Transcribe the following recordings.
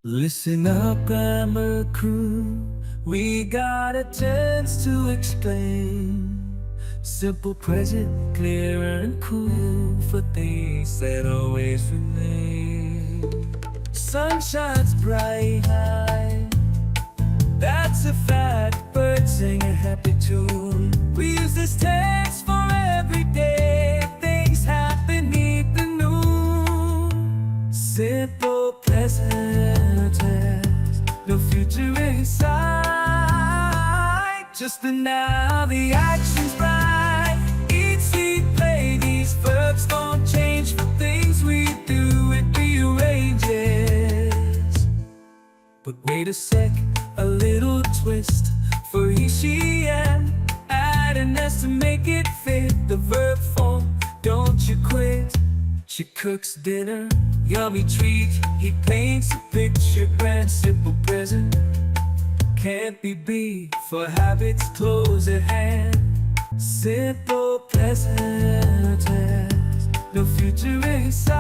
Listen up, grammar crew. We got a chance to explain. Simple present, clear and cool for things that always remain. Sun shines bright high, that's a fact. Birds sing a happy tune. We use this text for everyday things happening the noon. Simple present tense, no future in sight. Just the now, the action's right. Eat, sleep, play. These verbs don't change for things we do. It rearranges. But wait a sec, a little twist for he, she, and add an S to make it fit the verb form. Don't you quit. She cooks dinner, yummy treat. He paints a picture, grand, simple present. Can't be beat for habits close at hand. Simple present tense, no future in sight.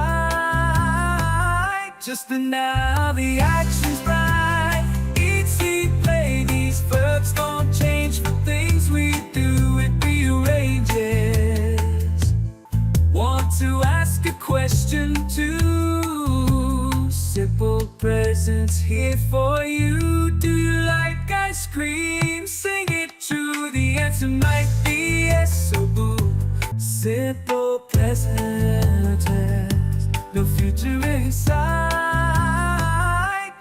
Just the now, the action's right. Eat, sleep, play. These verbs don't change for things we do. It rearranges. Want to ask a question too? Simple presence here for you. Do you like ice cream? Sing it true. The answer might be yes, so boo. Simple present tense, no future in sight.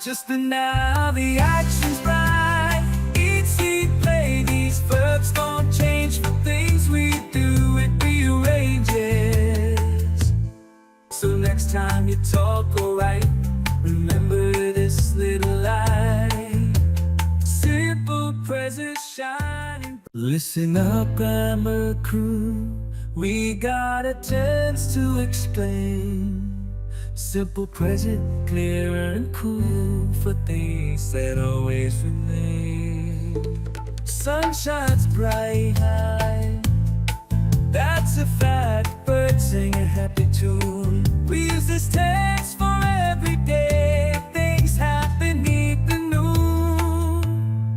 Just the now, the action's right. Eat, sleep, play. These verbs don't change for things we do. It rearranges. So next time you talk or write, remember this little line. Simple present shining. Listen up, grammar crew. We got a chance to explain. Simple present, clear and cool for things that always remain. Sun shines bright high, that's a fact. Birds sing